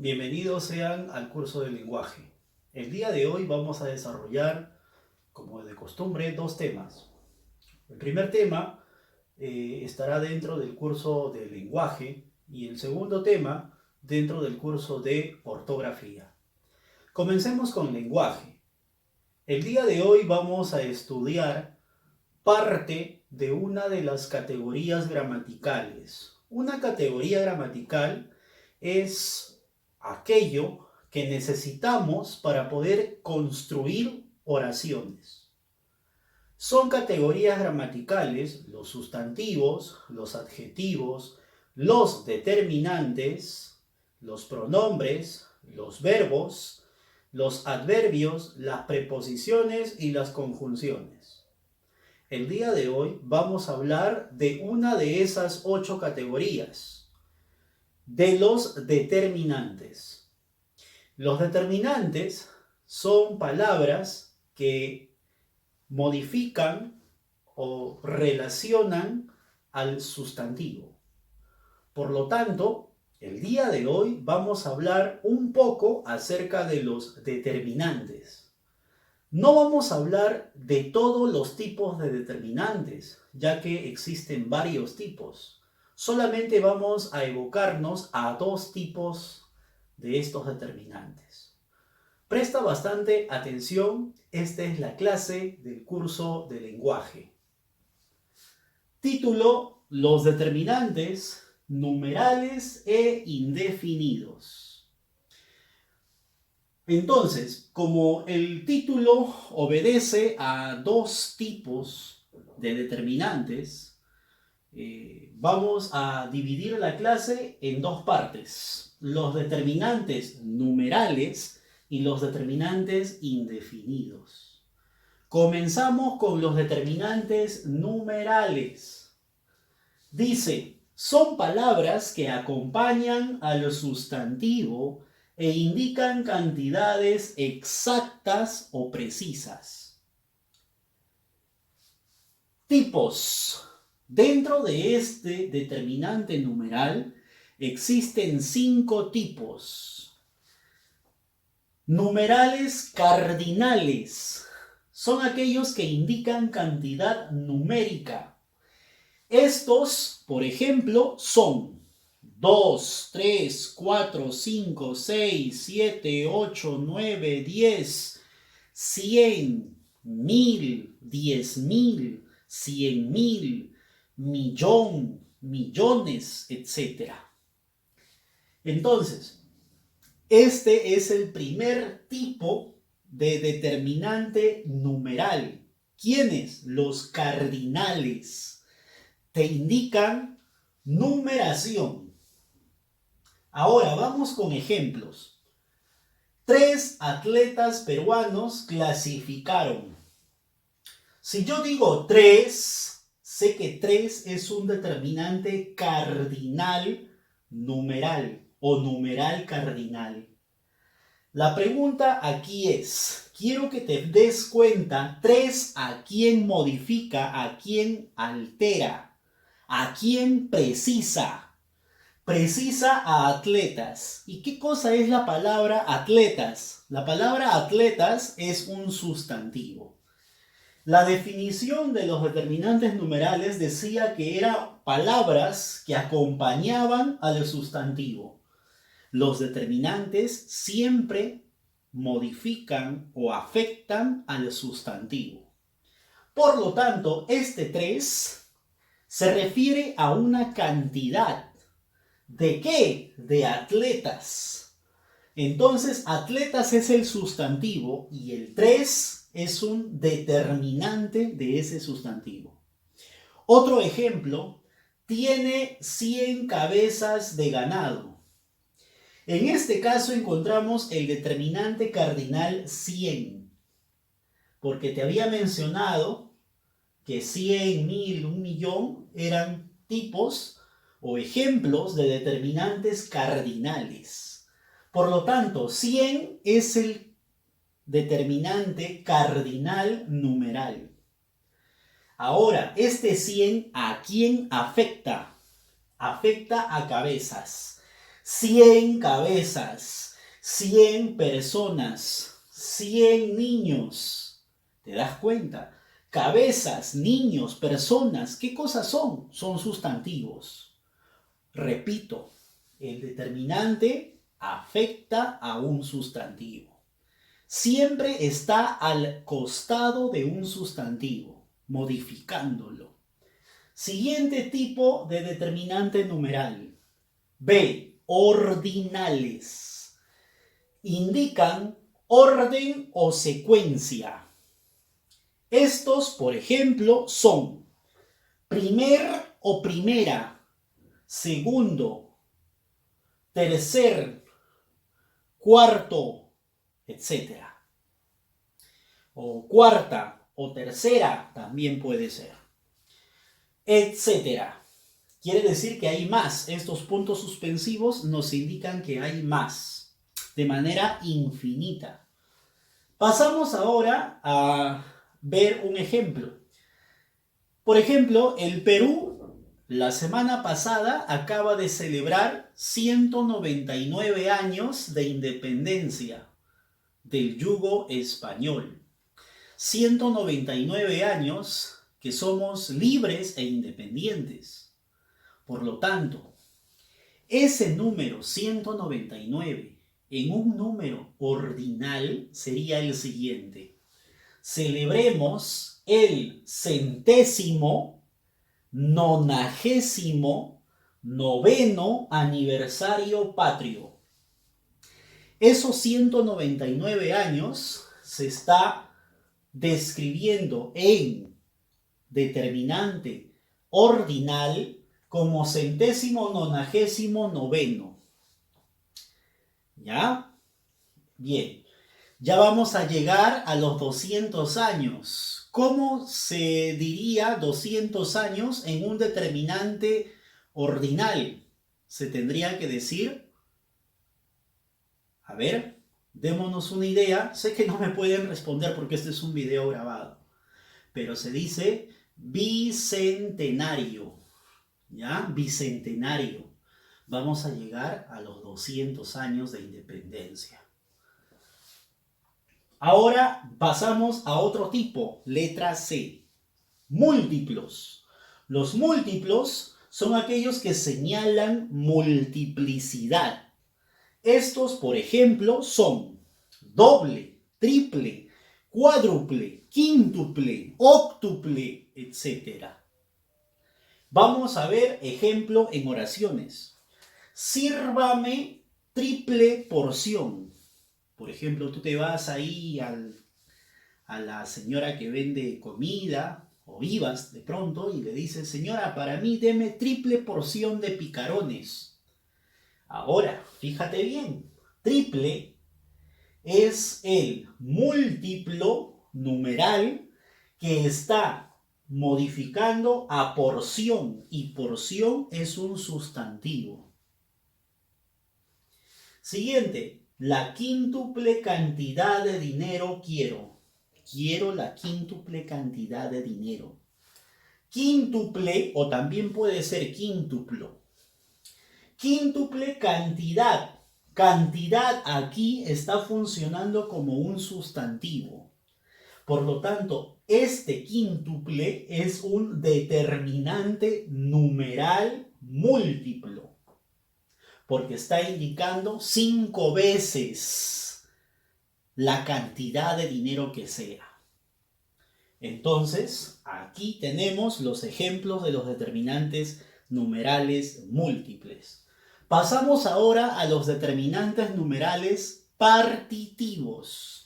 Bienvenidos sean al curso de lenguaje. El día de hoy vamos a desarrollar, como de costumbre, dos temas. El primer tema estará dentro del curso de lenguaje y el segundo tema dentro del curso de ortografía. Comencemos con lenguaje. El día de hoy vamos a estudiar parte de una de las categorías gramaticales. Una categoría gramatical es aquello que necesitamos para poder construir oraciones. Son categorías gramaticales los sustantivos, los adjetivos, los determinantes, los pronombres, los verbos, los adverbios, las preposiciones y las conjunciones. El día de hoy vamos a hablar de una de esas 8 categorías, de los determinantes. Los determinantes son palabras que modifican o relacionan al sustantivo. Por lo tanto, el día de hoy vamos a hablar un poco acerca de los determinantes. No vamos a hablar de todos los tipos de determinantes, ya que existen varios tipos. Solamente vamos a evocarnos a 2 tipos de estos determinantes. Presta bastante atención, esta es la clase del curso de lenguaje. Título: los determinantes numerales e indefinidos. Entonces, como el título obedece a 2 tipos de determinantes, vamos a dividir la clase en 2 partes: los determinantes numerales y los determinantes indefinidos. Comenzamos con los determinantes numerales. Dice, son palabras que acompañan al sustantivo e indican cantidades exactas o precisas. Tipos. Dentro de este determinante numeral existen 5 tipos. Numerales cardinales son aquellos que indican cantidad numérica. Estos, por ejemplo, son 2, 3, 4, 5, 6, 7, 8, 9, 10, 100, 1000, 10.000, 100.000, millón, millones, etc. Entonces, este es el primer tipo de determinante numeral. ¿Quiénes? Los cardinales. Te indican numeración. Ahora vamos con ejemplos. 3 atletas peruanos clasificaron. Si yo digo 3, sé que 3 es un determinante cardinal numeral o numeral cardinal. La pregunta aquí es, quiero que te des cuenta, 3 a quién modifica, a quién altera, a quién precisa. Precisa a atletas. ¿Y qué cosa es la palabra atletas? La palabra atletas es un sustantivo. La definición de los determinantes numerales decía que eran palabras que acompañaban al sustantivo. Los determinantes siempre modifican o afectan al sustantivo. Por lo tanto, este 3 se refiere a una cantidad. ¿De qué? De atletas. Entonces, atletas es el sustantivo y el 3 es un determinante de ese sustantivo. Otro ejemplo, tiene 100 cabezas de ganado. En este caso encontramos el determinante cardinal 100, porque te había mencionado que 100, 1000, 1.000.000 eran tipos o ejemplos de determinantes cardinales. Por lo tanto, 100 es el determinante cardinal numeral. Ahora, este 100, ¿a quién afecta? Afecta a cabezas. 100 cabezas, 100 personas, 100 niños. ¿Te das cuenta? Cabezas, niños, personas, ¿qué cosas son? Son sustantivos. Repito, el determinante afecta a un sustantivo. Siempre está al costado de un sustantivo, modificándolo. Siguiente tipo de determinante numeral. B. Ordinales. Indican orden o secuencia. Estos, por ejemplo, son primer o primera, segundo, tercer, cuarto, etc. O cuarta o tercera también puede ser, etcétera. Quiere decir que hay más. Estos puntos suspensivos nos indican que hay más, de manera infinita. Pasamos ahora a ver un ejemplo. Por ejemplo, el Perú, la semana pasada, acaba de celebrar 199 años de independencia del yugo español. 199 años que somos libres e independientes. Por lo tanto, ese número 199 en un número ordinal sería el siguiente. Celebremos el 199º aniversario patrio. Esos 199 años se está describiendo en determinante ordinal como 199º. ¿Ya? Bien. Ya vamos a llegar a los 200 años. ¿Cómo se diría 200 años en un determinante ordinal? Se tendría que decir, a ver, démonos una idea. Sé que no me pueden responder porque este es un video grabado, pero se dice bicentenario. ¿Ya? Bicentenario. Vamos a llegar a los 200 años de independencia. Ahora pasamos a otro tipo, letra C. Múltiplos. Los múltiplos son aquellos que señalan multiplicidad. Estos, por ejemplo, son doble, triple, cuádruple, quíntuple, óctuple, etc. Vamos a ver ejemplo en oraciones. Sírvame triple porción. Por ejemplo, tú te vas ahí a la señora que vende comida o vivas de pronto y le dices, señora, para mí deme triple porción de picarones. Ahora, fíjate bien, triple es el múltiplo numeral que está modificando a porción, y porción es un sustantivo. Siguiente, la quíntuple cantidad de dinero quiero. Quiero la quíntuple cantidad de dinero. Quíntuple, o también puede ser quíntuplo. Quíntuple cantidad. Cantidad aquí está funcionando como un sustantivo. Por lo tanto, este quíntuple es un determinante numeral múltiplo, porque está indicando 5 veces la cantidad de dinero que sea. Entonces, aquí tenemos los ejemplos de los determinantes numerales múltiples. Pasamos ahora a los determinantes numerales partitivos.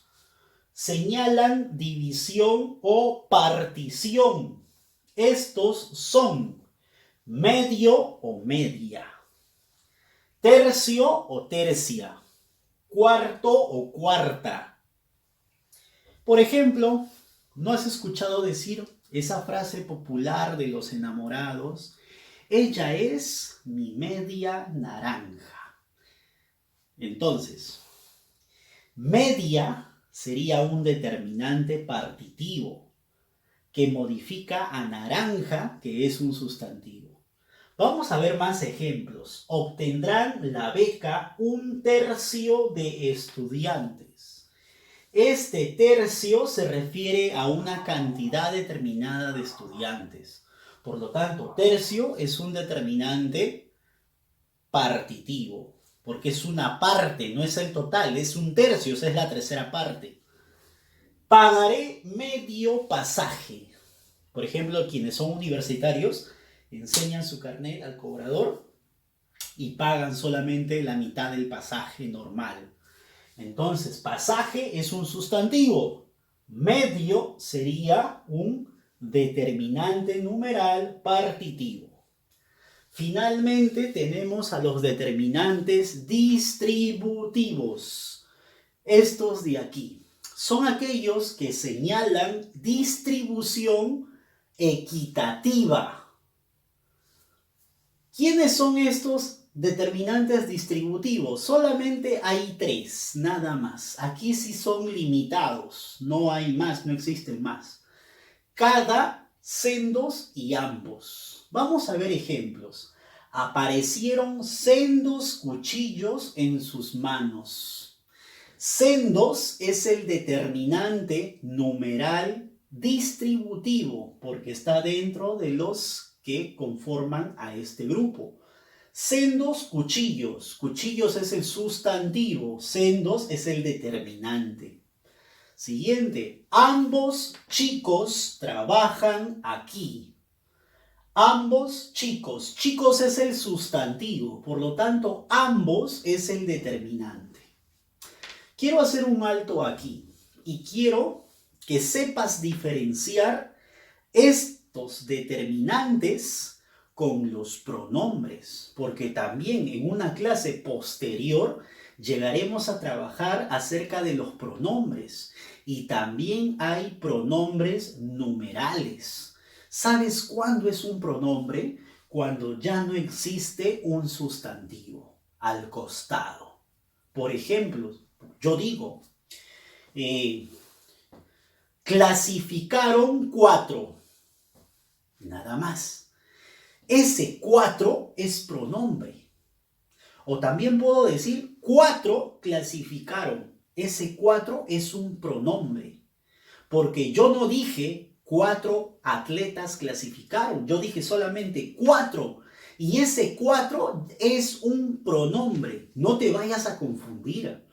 Señalan división o partición. Estos son medio o media, tercio o tercia, cuarto o cuarta. Por ejemplo, ¿no has escuchado decir esa frase popular de los enamorados? Ella es mi media naranja. Entonces, media sería un determinante partitivo que modifica a naranja, que es un sustantivo. Vamos a ver más ejemplos. Obtendrán la beca 1/3 de estudiantes. Este tercio se refiere a una cantidad determinada de estudiantes. Por lo tanto, tercio es un determinante partitivo, porque es una parte, no es el total, es un tercio, esa es la tercera parte. Pagaré medio pasaje. Por ejemplo, quienes son universitarios enseñan su carnet al cobrador y pagan solamente la mitad del pasaje normal. Entonces, pasaje es un sustantivo. Medio sería un determinante numeral partitivo. Finalmente tenemos a los determinantes distributivos. Estos de aquí son aquellos que señalan distribución equitativa. ¿Quiénes son estos determinantes distributivos? Solamente hay 3, nada más. Aquí sí son limitados, no hay más, no existen más. Cada, sendos y ambos. Vamos a ver ejemplos. Aparecieron sendos cuchillos en sus manos. Sendos es el determinante numeral distributivo porque está dentro de los que conforman a este grupo. Sendos cuchillos. Cuchillos es el sustantivo. Sendos es el determinante. Siguiente. Ambos chicos trabajan aquí. Ambos chicos. Chicos es el sustantivo. Por lo tanto, ambos es el determinante. Quiero hacer un alto aquí. Y quiero que sepas diferenciar estos determinantes con los pronombres, porque también en una clase posterior llegaremos a trabajar acerca de los pronombres y también hay pronombres numerales. ¿Sabes cuándo es un pronombre? Cuando ya no existe un sustantivo al costado. Por ejemplo, yo digo, clasificaron 4. Nada más. Ese 4 es pronombre. O también puedo decir 4 clasificaron. Ese 4 es un pronombre. Porque yo no dije 4 atletas clasificaron. Yo dije solamente 4. Y ese 4 es un pronombre. No te vayas a confundir.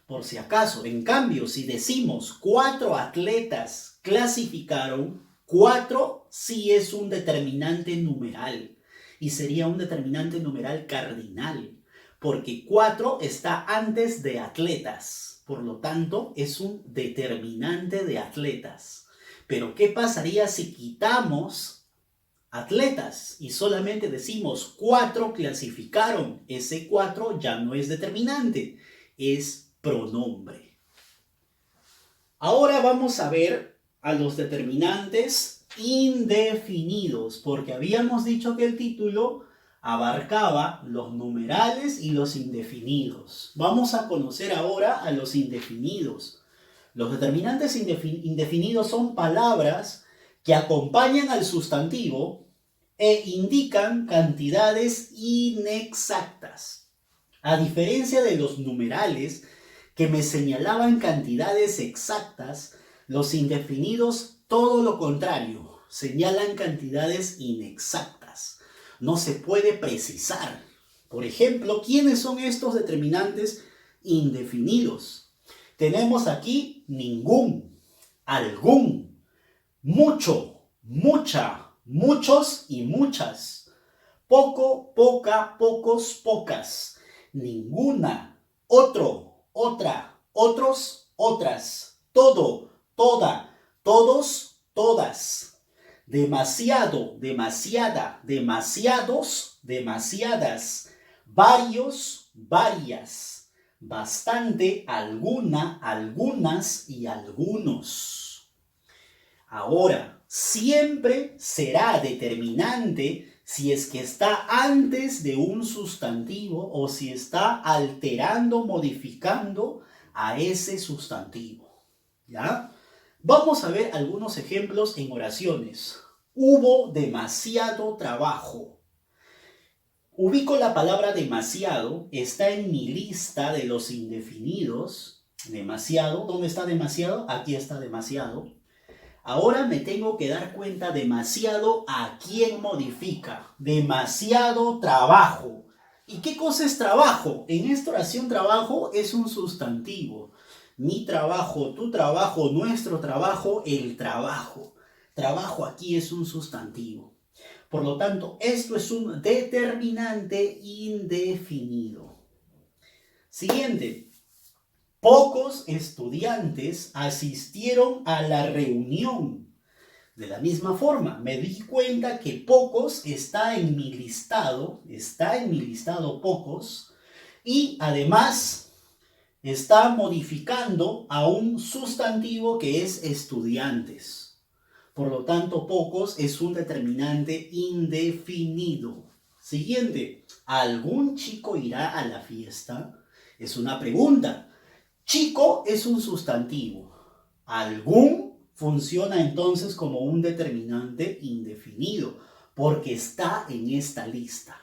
Por si acaso. En cambio, si decimos 4 atletas clasificaron, 4 sí es un determinante numeral y sería un determinante numeral cardinal, porque 4 está antes de atletas, por lo tanto es un determinante de atletas. Pero ¿qué pasaría si quitamos atletas y solamente decimos 4 clasificaron? Ese 4 ya no es determinante, es pronombre. Ahora vamos a ver a los determinantes indefinidos, porque habíamos dicho que el título abarcaba los numerales y los indefinidos. Vamos a conocer ahora a los indefinidos. Los determinantes indefinidos son palabras que acompañan al sustantivo e indican cantidades inexactas. A diferencia de los numerales que me señalaban cantidades exactas, los indefinidos todo lo contrario, señalan cantidades inexactas. No se puede precisar. Por ejemplo, ¿quiénes son estos determinantes indefinidos? Tenemos aquí ningún, algún, mucho, mucha, muchos y muchas, poco, poca, pocos, pocas, ninguna, otro, otra, otros, otras, todo, toda, todos, todas, demasiado, demasiada, demasiados, demasiadas, varios, varias, bastante, alguna, algunas y algunos. Ahora, siempre será determinante si es que está antes de un sustantivo o si está alterando, modificando a ese sustantivo. ¿Ya? Vamos a ver algunos ejemplos en oraciones. Hubo demasiado trabajo. Ubico la palabra demasiado, está en mi lista de los indefinidos. Demasiado, ¿dónde está demasiado? Aquí está demasiado. Ahora me tengo que dar cuenta demasiado a quién modifica. Demasiado trabajo. ¿Y qué cosa es trabajo? En esta oración trabajo es un sustantivo. Mi trabajo, tu trabajo, nuestro trabajo, el trabajo. Trabajo aquí es un sustantivo. Por lo tanto, esto es un determinante indefinido. Siguiente. Pocos estudiantes asistieron a la reunión. De la misma forma, me di cuenta que pocos está en mi listado pocos, y además está modificando a un sustantivo que es estudiantes. Por lo tanto, pocos es un determinante indefinido. Siguiente, ¿algún chico irá a la fiesta? Es una pregunta. Chico es un sustantivo. Algún funciona entonces como un determinante indefinido porque está en esta lista.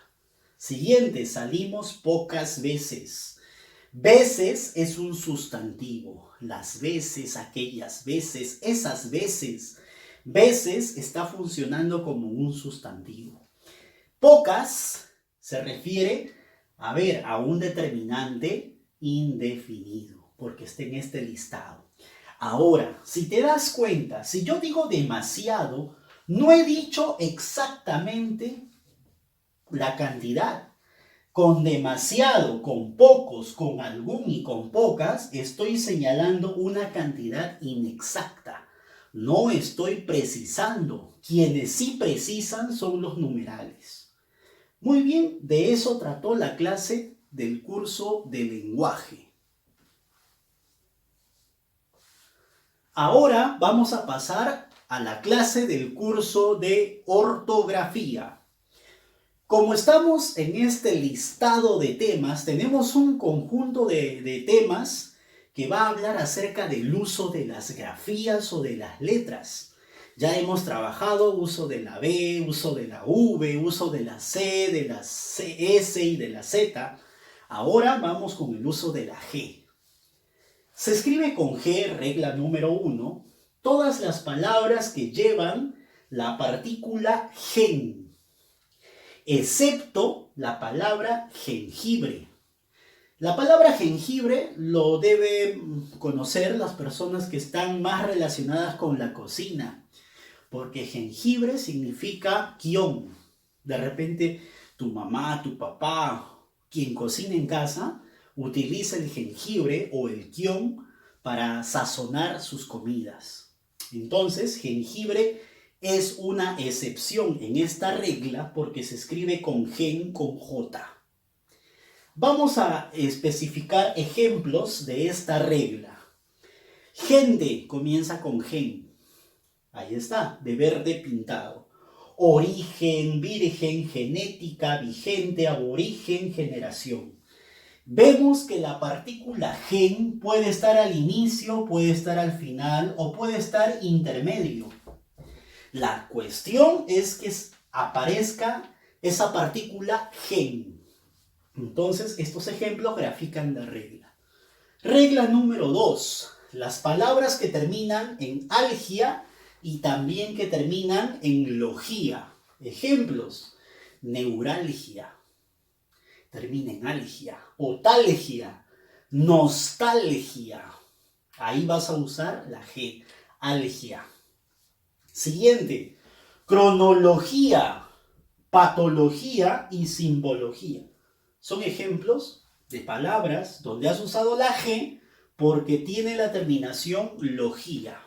Siguiente, salimos pocas veces. Veces es un sustantivo. Las veces, aquellas veces, esas veces. Veces está funcionando como un sustantivo. Pocas se refiere a un determinante indefinido porque está en este listado. Ahora, si te das cuenta, si yo digo demasiado, no he dicho exactamente la cantidad. Con demasiado, con pocos, con algún y con pocas, estoy señalando una cantidad inexacta. No estoy precisando. Quienes sí precisan son los numerales. Muy bien, de eso trató la clase del curso de lenguaje. Ahora vamos a pasar a la clase del curso de ortografía. Como estamos en este listado de temas, tenemos un conjunto de temas que va a hablar acerca del uso de las grafías o de las letras. Ya hemos trabajado uso de la B, uso de la V, uso de la C, de la S y de la Z. Ahora vamos con el uso de la G. Se escribe con G, regla número 1, todas las palabras que llevan la partícula gen, excepto la palabra jengibre. La palabra jengibre lo deben conocer las personas que están más relacionadas con la cocina, porque jengibre significa guión. De repente tu mamá, tu papá, quien cocina en casa, utiliza el jengibre o el guión para sazonar sus comidas. Entonces, jengibre es una excepción en esta regla porque se escribe con gen, con J. Vamos a especificar ejemplos de esta regla. Gente comienza con gen. Ahí está, de verde pintado. Origen, virgen, genética, vigente, aborigen, generación. Vemos que la partícula gen puede estar al inicio, puede estar al final o puede estar intermedio. La cuestión es que aparezca esa partícula gen. Entonces, estos ejemplos grafican la regla. Regla número 2. Las palabras que terminan en algia y también que terminan en logía. Ejemplos: neuralgia, termina en algia. Otalgia, nostalgia. Ahí vas a usar la G, algia. Siguiente, cronología, patología y simbología. Son ejemplos de palabras donde has usado la G porque tiene la terminación logía.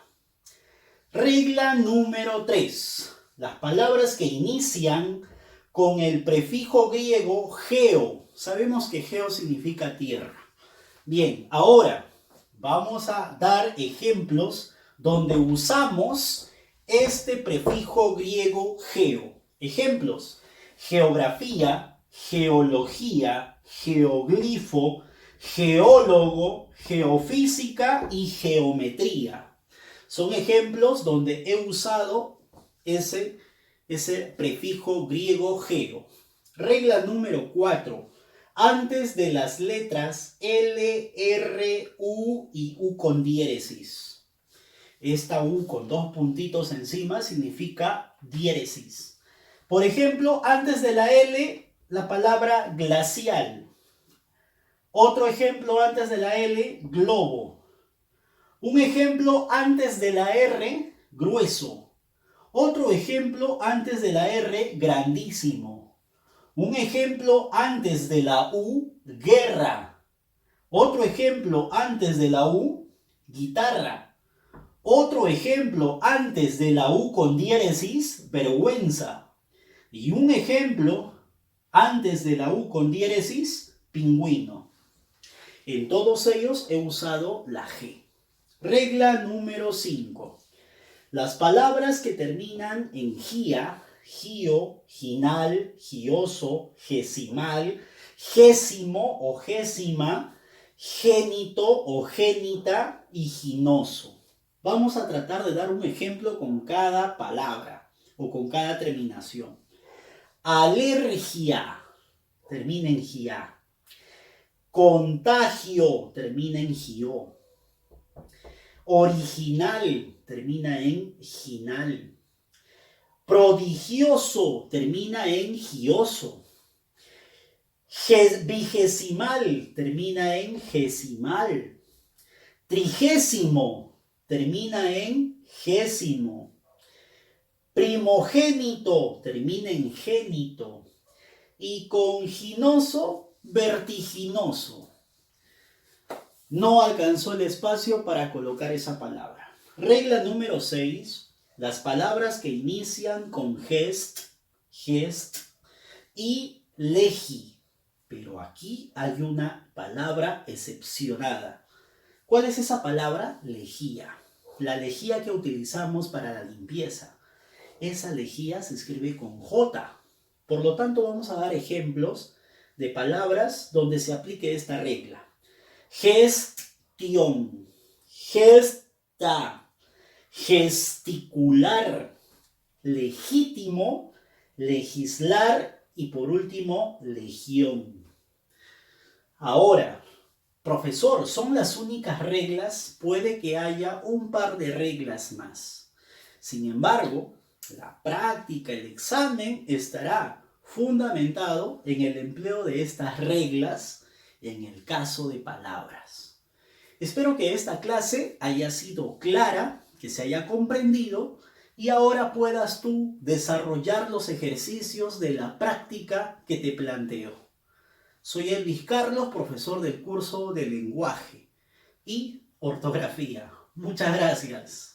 Regla número 3. Las palabras que inician con el prefijo griego geo. Sabemos que geo significa tierra. Bien, ahora vamos a dar ejemplos donde usamos este prefijo griego geo. Ejemplos: geografía, geología, geoglifo, geólogo, geofísica y geometría. Son ejemplos donde he usado ese prefijo griego geo. Regla número 4. Antes de las letras L, R, U y U con diéresis. Esta U con dos puntitos encima significa diéresis. Por ejemplo, antes de la L, la palabra glacial. Otro ejemplo antes de la L, globo. Un ejemplo antes de la R, grueso. Otro ejemplo antes de la R, grandísimo. Un ejemplo antes de la U, guerra. Otro ejemplo antes de la U, guitarra. Otro ejemplo antes de la U con diéresis, vergüenza. Y un ejemplo antes de la U con diéresis, pingüino. En todos ellos he usado la G. Regla número 5. Las palabras que terminan en gia, gio, ginal, gioso, gesimal, gésimo o gésima, génito o génita y ginoso. Vamos a tratar de dar un ejemplo con cada palabra o con cada terminación. Alergia termina en gia. Contagio termina en gio. Original termina en ginal. Prodigioso termina en gioso. Vigesimal termina en gesimal. Trigésimo termina en gésimo. Primogénito termina en génito. Y conginoso, vertiginoso. No alcanzó el espacio para colocar esa palabra. Regla número 6. Las palabras que inician con gest, gest y legi. Pero aquí hay una palabra excepcionada. ¿Cuál es esa palabra? Lejía. La lejía que utilizamos para la limpieza. Esa lejía se escribe con J. Por lo tanto, vamos a dar ejemplos de palabras donde se aplique esta regla. Gestión, gesta, gesticular, legítimo, legislar y por último, legión. Ahora, profesor, ¿son las únicas reglas? Puede que haya un par de reglas más. Sin embargo, la práctica, el examen estará fundamentado en el empleo de estas reglas en el caso de palabras. Espero que esta clase haya sido clara, que se haya comprendido y ahora puedas tú desarrollar los ejercicios de la práctica que te planteo. Soy Elvis Carlos, profesor del curso de lenguaje y ortografía. Muchas gracias.